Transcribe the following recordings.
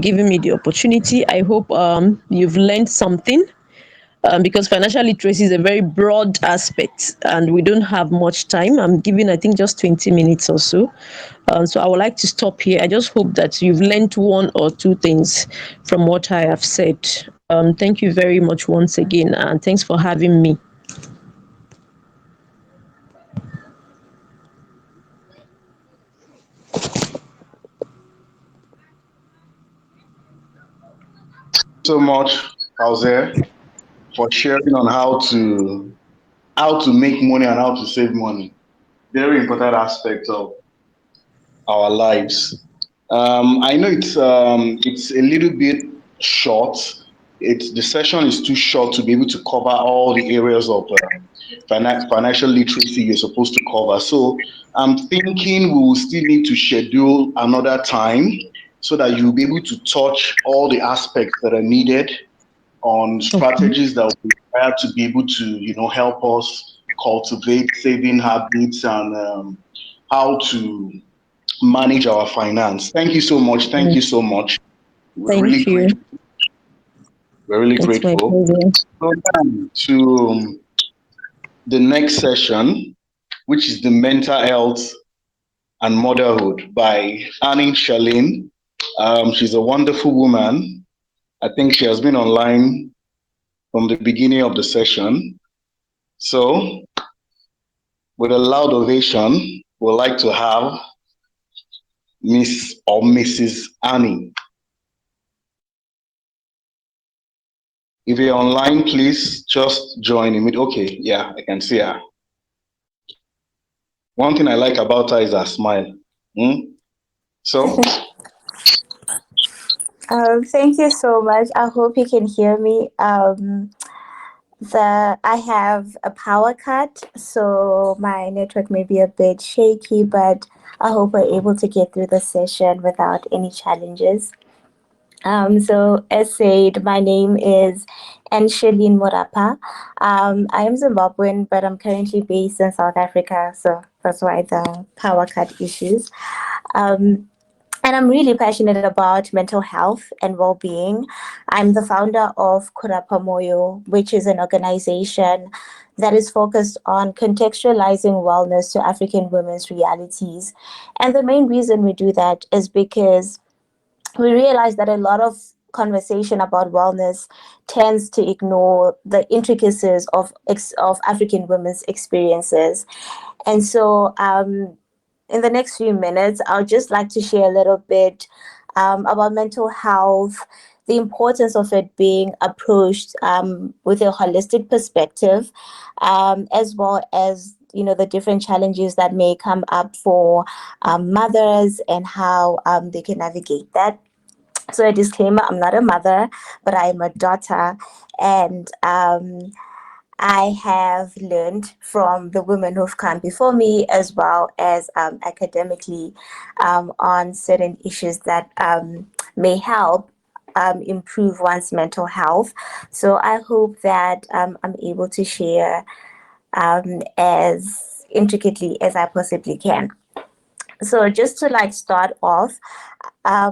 giving me the opportunity. I hope you've learned something, because financial literacy is a very broad aspect and we don't have much time. I'm giving, I think, just 20 minutes or so. So I would like to stop here. I just hope that you've learned one or two things from what I have said. Thank you very much once again, and thanks for having me. So much, Fauziya, for sharing on how to make money and how to save money. Very important aspect of our lives. I know it's a little bit short. It's the session is too short to be able to cover all the areas of financial literacy you're supposed to cover. So I'm thinking we will still need to schedule another time so that you'll be able to touch all the aspects that are needed on Okay. strategies that will be required to be able to, help us cultivate saving habits and how to manage our finance. Thank you so much. Thank you so much. We're really Thank you. grateful. We're really It's my grateful. pleasure. So now to the next session, which is the mental health and motherhood by Anne-Sharlene. She's a wonderful woman. I think she has been online from the beginning of the session. So, with a loud ovation, we'd like to have Miss or Mrs. Annie. If you're online, please just join in. Okay, yeah, I can see her. One thing I like about her is her smile. Hmm? So, Thank you so much. I hope you can hear me. I have a power cut, so my network may be a bit shaky, but I hope we're able to get through the session without any challenges. So as said, my name is Anne-Sharlene Murapa. I am Zimbabwean, but I'm currently based in South Africa, so that's why the power cut issues. Um, and I'm really passionate about mental health and well-being. I'm the founder of Kure, which is an organization that is focused on contextualizing wellness to African women's realities. And the main reason we do that is because we realize that a lot of conversation about wellness tends to ignore the intricacies of African women's experiences. And so in the next few minutes, I would just like to share a little bit about mental health, the importance of it being approached with a holistic perspective, as well as the different challenges that may come up for mothers and how they can navigate that. So a disclaimer, I'm not a mother, but I'm a daughter. And I have learned from the women who've come before me, as well as academically, on certain issues that may help improve one's mental health. So I hope that I'm able to share as intricately as I possibly can. So just to start off,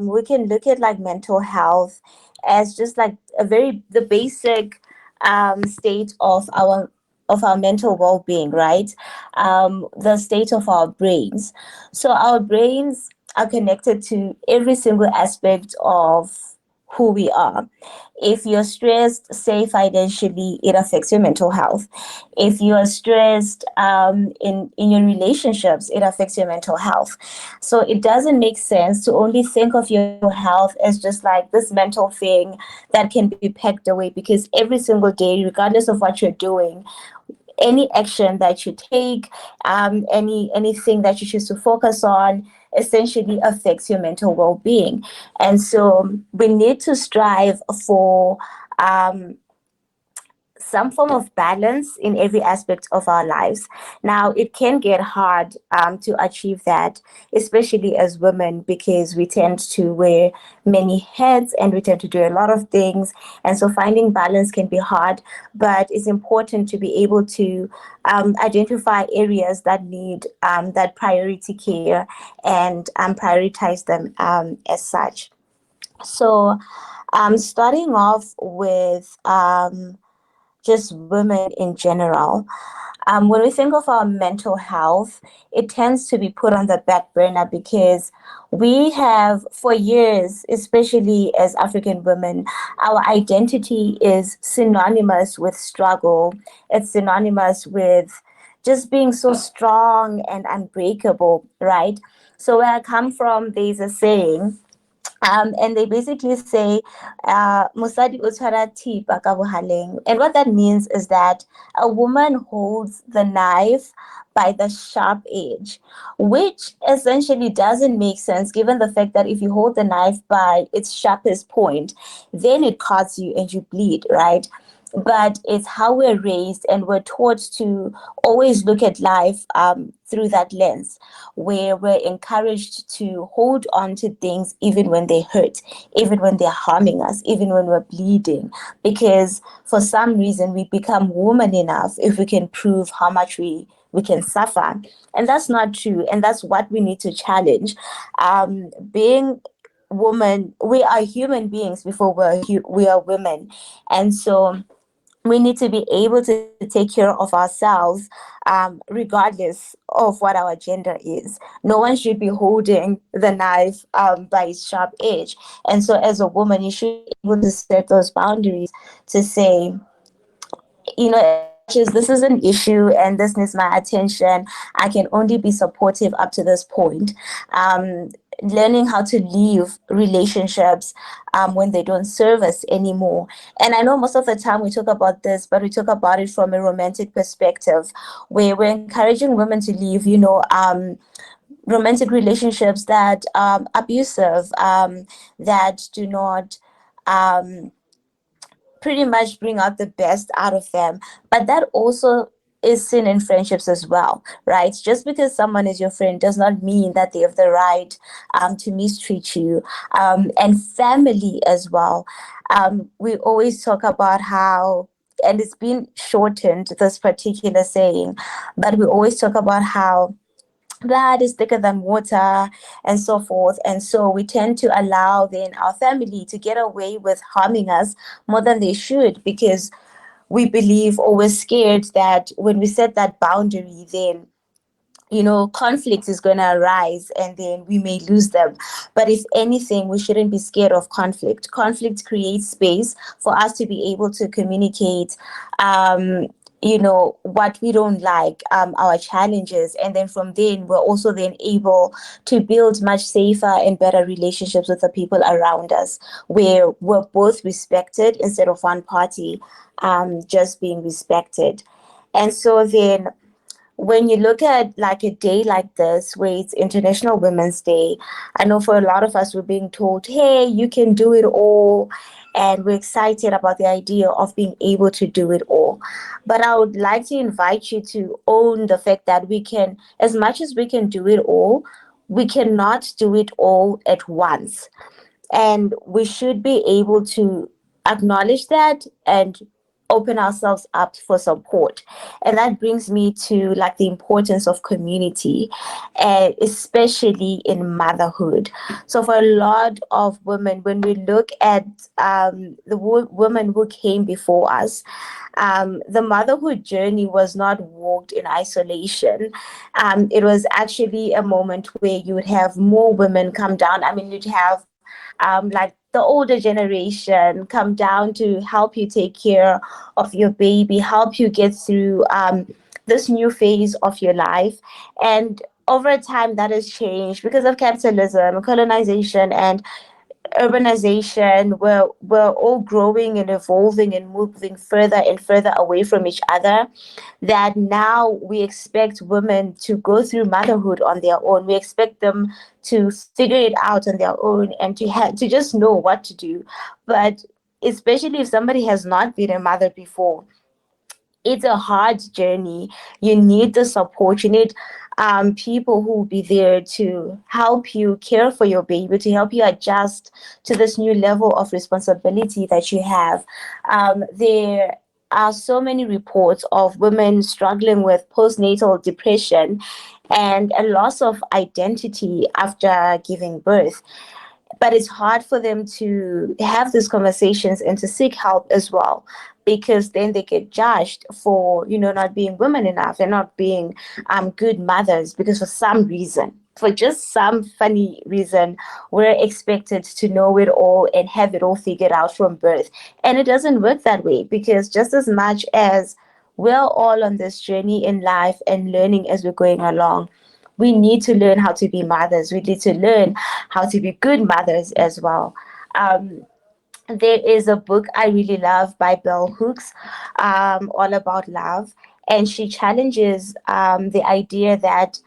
we can look at mental health as just the basic state of our mental well-being, right? The state of our brains. So our brains are connected to every single aspect of who we are. If you're stressed, say financially, it affects your mental health. If you are stressed in your relationships, it affects your mental health. So it doesn't make sense to only think of your health as just this mental thing that can be packed away, because every single day, regardless of what you're doing, any action that you take, anything that you choose to focus on, essentially affects your mental well-being. And so we need to strive for um, some form of balance in every aspect of our lives. Now, it can get hard to achieve that, especially as women, because we tend to wear many hats and we tend to do a lot of things. And so finding balance can be hard, but it's important to be able to identify areas that need that priority care and prioritize them as such. So, starting off with just women in general. When we think of our mental health, it tends to be put on the back burner because we have, for years, especially as African women, our identity is synonymous with struggle. It's synonymous with just being so strong and unbreakable, right? So, where I come from, there's a saying and they basically say, "Mosadi o tshwara thipa ka bohaleng." And what that means is that a woman holds the knife by the sharp edge, which essentially doesn't make sense given the fact that if you hold the knife by its sharpest point, then it cuts you and you bleed, right? But it's how we're raised and we're taught to always look at life through that lens, where we're encouraged to hold on to things even when they hurt, even when they're harming us, even when we're bleeding, because for some reason we become woman enough if we can prove how much we can suffer. And that's not true. And that's what we need to challenge. Being woman, we are human beings before we are women. And so we need to be able to take care of ourselves regardless of what our gender is. No one should be holding the knife by its sharp edge. And so, as a woman, you should be able to set those boundaries to say, as much as this is an issue and this needs my attention, I can only be supportive up to this point. Learning how to leave relationships when they don't serve us anymore. And I know most of the time we talk about this, but we talk about it from a romantic perspective, where we're encouraging women to leave, romantic relationships that abusive, that do not. Um, Pretty much bring out the best out of them. But that also is seen in friendships as well, right? Just because someone is your friend does not mean that they have the right to mistreat you. And family as well. We always talk about how, and it's been shortened, this particular saying, but we always talk about how blood is thicker than water and so forth. And so we tend to allow then our family to get away with harming us more than they should, because we believe or we're scared that when we set that boundary, then conflict is going to arise and then we may lose them. But if anything, we shouldn't be scared of conflict. Conflict creates space for us to be able to communicate what we don't like, our challenges, and then from then we're also then able to build much safer and better relationships with the people around us, where we're both respected instead of one party just being respected. And so then when you look at like a day like this, where it's International Women's Day, I know for a lot of us, we're being told, hey, you can do it all. And we're excited about the idea of being able to do it all. But I would like to invite you to own the fact that we can, as much as we can do it all, we cannot do it all at once. And we should be able to acknowledge that and open ourselves up for support. And that brings me to like the importance of community, especially in motherhood. So for a lot of women, when we look at the women who came before us, the motherhood journey was not walked in isolation. It was actually a moment where you would have more women come down. I mean, you'd have like the older generation come down to help you take care of your baby, help you get through this new phase of your life. And over time, that has changed because of capitalism, colonization, and urbanization. We're all growing and evolving and moving further and further away from each other, that now we expect women to go through motherhood on their own. We expect them to figure it out on their own and to just know what to do. But especially if somebody has not been a mother before, it's a hard journey. You need the support. You need people who will be there to help you care for your baby, to help you adjust to this new level of responsibility that you have. There are so many reports of women struggling with postnatal depression and a loss of identity after giving birth. but it's hard for them to have these conversations and to seek help as well, because then they get judged for, not being women enough and not being good mothers, because for some reason, for just some funny reason, we're expected to know it all and have it all figured out from birth. And it doesn't work that way, because just as much as we're all on this journey in life and learning as we're going along, we need to learn how to be mothers. We need to learn how to be good mothers as well. Um, there is a book I really love by Bell Hooks, all about love, and she challenges the idea that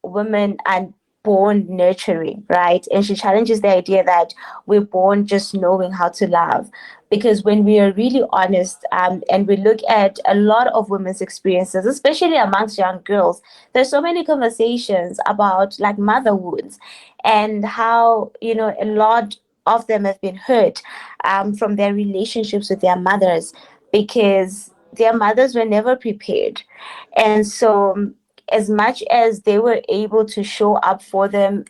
women are born nurturing, right? And she challenges the idea that we're born just knowing how to love. Because when we are really honest, and we look at a lot of women's experiences, especially amongst young girls, there's so many conversations about like mother wounds, and how, a lot of them have been hurt from their relationships with their mothers, because their mothers were never prepared. And so, as much as they were able to show up for them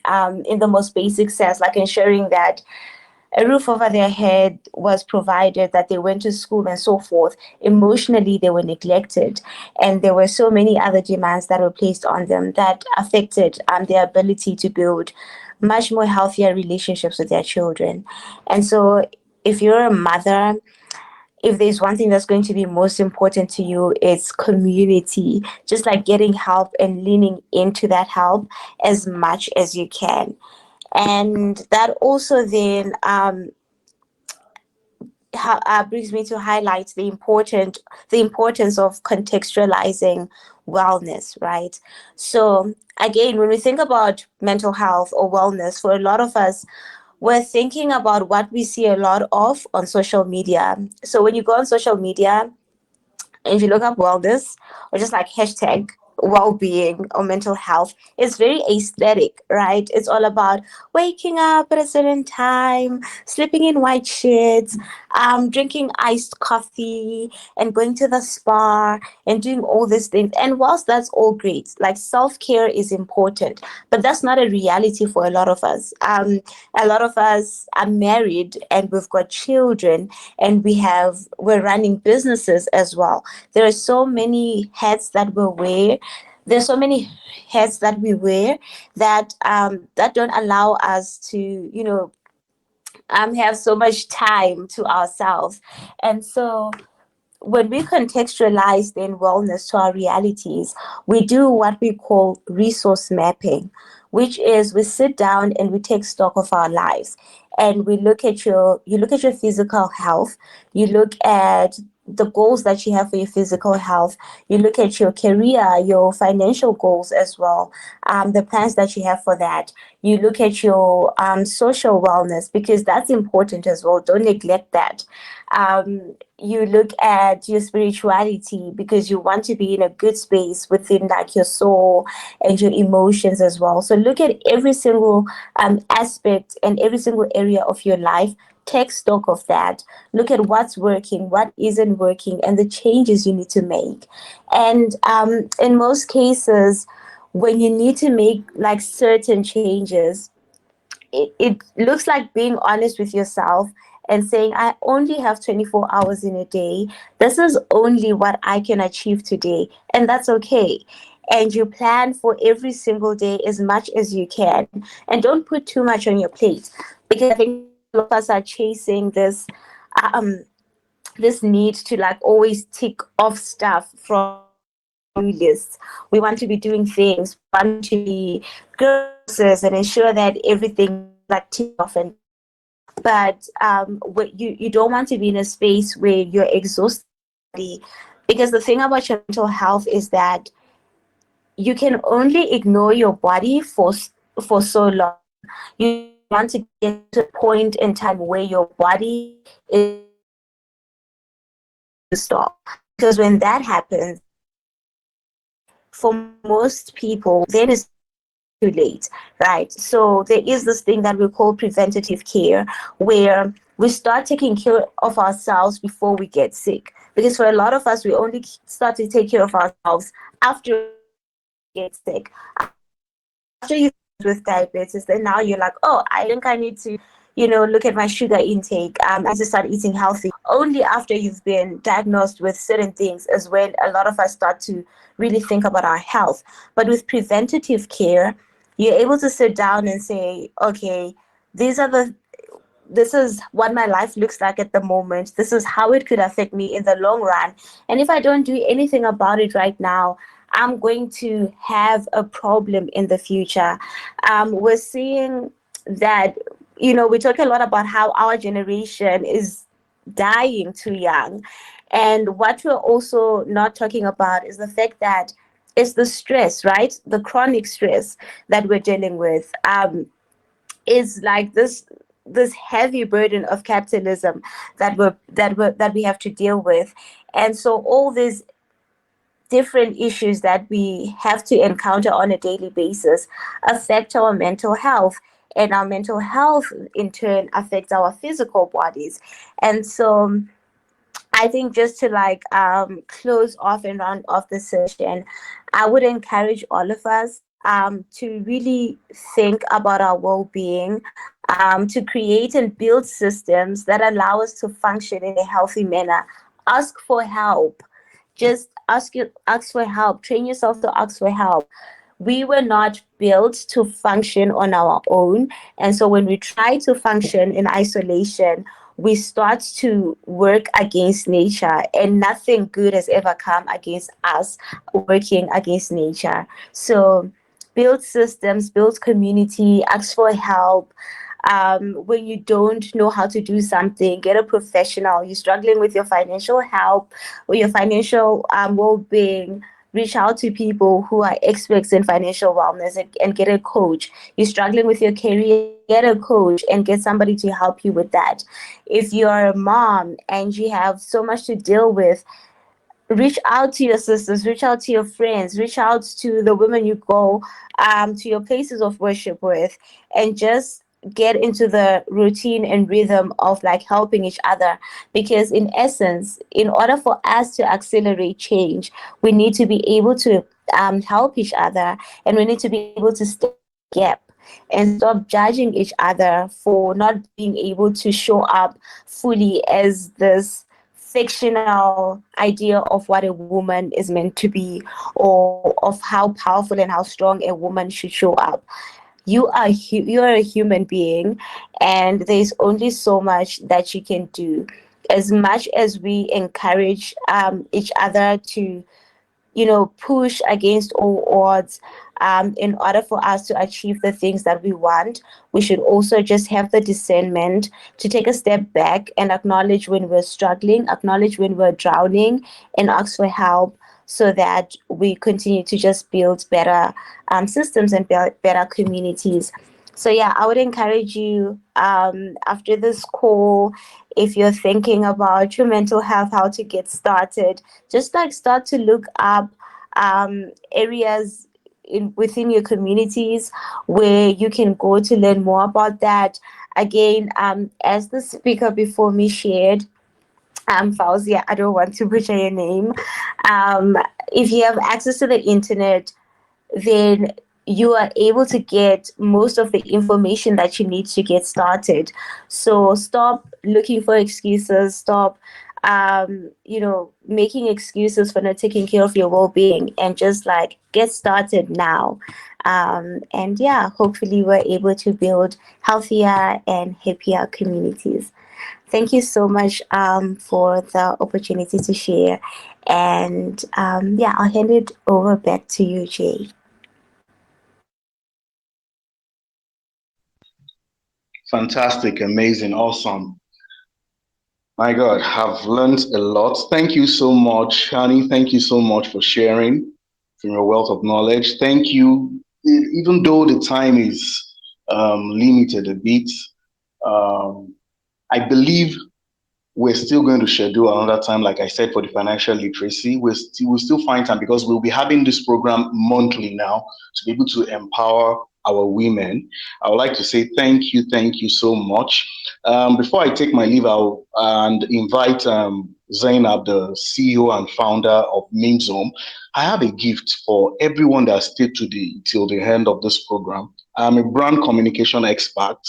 in the most basic sense, like ensuring that a roof over their head was provided, that they went to school and so forth, emotionally they were neglected. And there were so many other demands that were placed on them that affected their ability to build much more healthier relationships with their children. And so, if you're a mother, if there's one thing that's going to be most important to you, it's community. Just like getting help and leaning into that help as much as you can. And that also then brings me to highlight the importance of contextualizing wellness, right? So again, when we think about mental health or wellness, for a lot of us, we're thinking about what we see a lot of on social media. So when you go on social media, if you look up wellness or just like hashtag well-being or mental health, it's very aesthetic, right? It's all about waking up at a certain time, sleeping in white sheets, drinking iced coffee, and going to the spa and doing all these things. And whilst that's all great, like self-care is important, but that's not a reality for a lot of us. A lot of us are married and we've got children, and we're running businesses as well. There are so many hats that we wear. There's so many hats that we wear that don't allow us to, have so much time to ourselves. And so when we contextualize then wellness to our realities, we do what we call resource mapping, which is we sit down and we take stock of our lives, and you look at your physical health, you look at the goals that you have for your physical health, you look at your career, your financial goals as well, the plans that you have for that. You look at your social wellness, because that's important as well. Don't neglect that. You look at your spirituality, because you want to be in a good space within like your soul and your emotions as well. So look at every single aspect and every single area of your life. Take stock of that. Look at what's working, what isn't working, and the changes you need to make. And in most cases, when you need to make like certain changes, it looks like being honest with yourself and saying, I only have 24 hours in a day. This is only what I can achieve today. And that's okay. And you plan for every single day as much as you can. And don't put too much on your plate. Because I think a lot of us are chasing um, this need to like always tick off stuff from our to-do lists. We want to be doing things. We want to be good bosses and ensure that everything is like ticked off and done. But you don't want to be in a space where you're exhausted, because the thing about your mental health is that you can only ignore your body for so long. You want to get to a point in time where your body is to stop. Because when that happens, for most people, then it's too late, right? So there is this thing that we call preventative care, where we start taking care of ourselves before we get sick. Because for a lot of us, we only start to take care of ourselves after we get sick. After you with diabetes, then now you're like, oh, I think I need to, look at my sugar intake. I need to start eating healthy. Only after you've been diagnosed with certain things is when a lot of us start to really think about our health. But with preventative care, you're able to sit down and say, okay, these are the this is what my life looks like at the moment. This is how it could affect me in the long run. And if I don't do anything about it right now, I'm going to have a problem in the future. We're seeing that, we talk a lot about how our generation is dying too young. And what we're also not talking about is the fact that it's the stress, right? The chronic stress that we're dealing with. Is like this heavy burden of capitalism that we have to deal with. And so all these different issues that we have to encounter on a daily basis affect our mental health, and our mental health in turn affects our physical bodies. And so I think just to close off and round off the session, I would encourage all of us to really think about our well-being, to create and build systems that allow us to function in a healthy manner. Ask for help. Just ask for help. Train yourself to ask for help. We were not built to function on our own. And so when we try to function in isolation, we start to work against nature, and nothing good has ever come against us working against nature. So build systems, build community, ask for help. When you don't know how to do something, get a professional. You're struggling with your financial help or your financial well-being, reach out to people who are experts in financial wellness, and get a coach. You're struggling with your career, get a coach and get somebody to help you with that. If you're a mom and you have so much to deal with, reach out to your sisters, reach out to your friends, reach out to the women you go to your places of worship with, and just get into the routine and rhythm of helping each other. Because in essence, in order for us to accelerate change, we need to be able to help each other, and we need to be able to stay in the gap and stop judging each other for not being able to show up fully as this fictional idea of what a woman is meant to be, or of how powerful and how strong a woman should show up. You are a human being, and there's only so much that you can do. As much as we encourage each other to push against all odds, in order for us to achieve the things that we want, we should also just have the discernment to take a step back and acknowledge when we're struggling, acknowledge when we're drowning, and ask for help, so that we continue to just build better systems and better communities. So yeah, I would encourage you, after this call, if you're thinking about your mental health, how to get started, just start to look up areas within your communities where you can go to learn more about that. Again, as the speaker before me shared, Fauziya, I don't want to butcher your name. If you have access to the internet, then you are able to get most of the information that you need to get started. So stop looking for excuses. Stop, making excuses for not taking care of your well-being, and just get started now. And yeah, hopefully we're able to build healthier and happier communities. Thank you so much for the opportunity to share. And yeah, I'll hand it over back to you, Jay. Fantastic, amazing, awesome. My God, I've learned a lot. Thank you so much, Shani. Thank you so much for sharing from your wealth of knowledge. Thank you. Even though the time is limited a bit, um, I believe we're still going to schedule another time, like I said, for the financial literacy. We'll still find time, because we'll be having this program monthly now to be able to empower our women. I would like to say thank you so much. Before I take my leave, I'll and invite Zainab, the CEO and founder of Memes Home. I have a gift for everyone that stayed to the till the end of this program. I'm a brand communication expert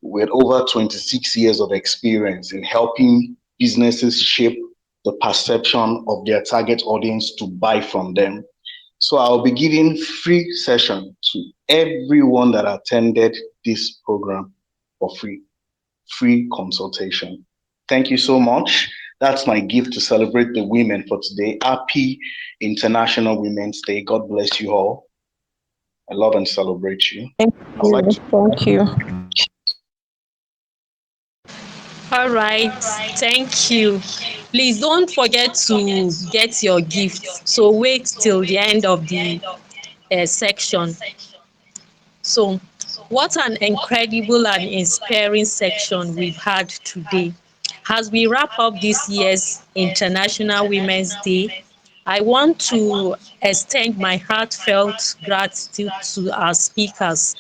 with over 26 years of experience in helping businesses shape the perception of their target audience to buy from them. So I'll be giving free session to everyone that attended this program for free consultation. Thank you so much. That's my gift to celebrate the women for today. Happy International Women's Day. God bless you all. I love and celebrate you. Thank I would like you. to Thank you. All right, thank you. Please don't forget to get your gift. So wait till the end of the section. So, what an incredible and inspiring section we've had today. As we wrap up this year's International Women's Day, I want to extend my heartfelt gratitude to our speakers,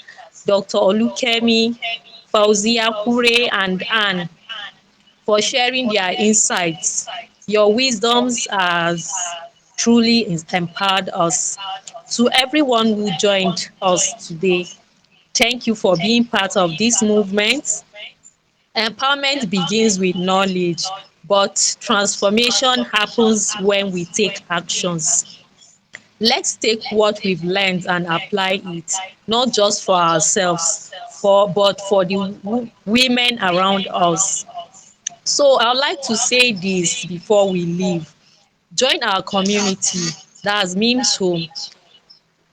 Dr. Olukemi, Fauziya, Kure, and Anne, for sharing their insights. Your wisdoms has truly empowered us. To everyone who joined us today, thank you for being part of this movement. Empowerment begins with knowledge, but transformation happens when we take actions. Let's take what we've learned and apply it, not just for ourselves, but for the women around us. So I would like to say this before we leave. Join our community, that's Memes Home.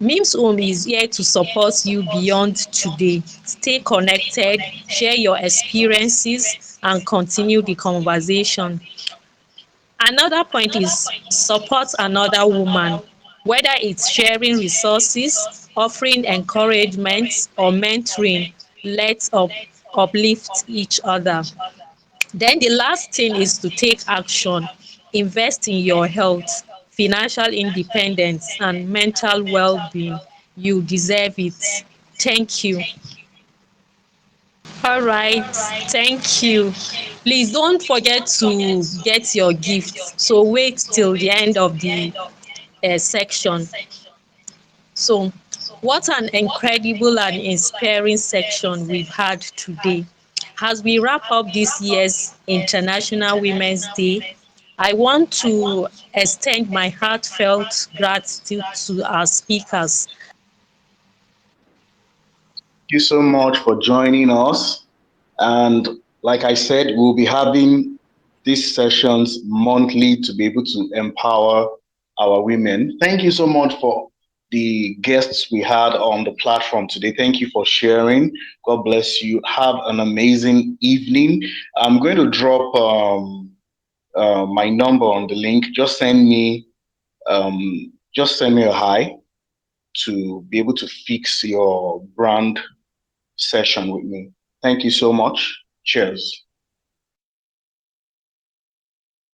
Memes Home is here to support you beyond today. Stay connected, share your experiences, and continue the conversation. Another point is support another woman, whether it's sharing resources, offering encouragement, or mentoring. Let's uplift each other. Then the last thing is to take action. Invest in your health, financial independence, and mental well-being. You deserve it. Thank you. All right, thank you. Please don't forget to get your gift. So wait till the end of the section. So, what an incredible and inspiring section we've had today. As we wrap up this year's International Women's Day, I want to extend my heartfelt gratitude to our speakers. thank you so much for joining us. And like I said, we'll be having these sessions monthly to be able to empower our women. Thank you so much for the guests we had on the platform today. Thank you for sharing. God bless you. Have an amazing evening. I'm going to drop my number on the link. Just send me a hi to be able to fix your brand session with me. Thank you so much. Cheers.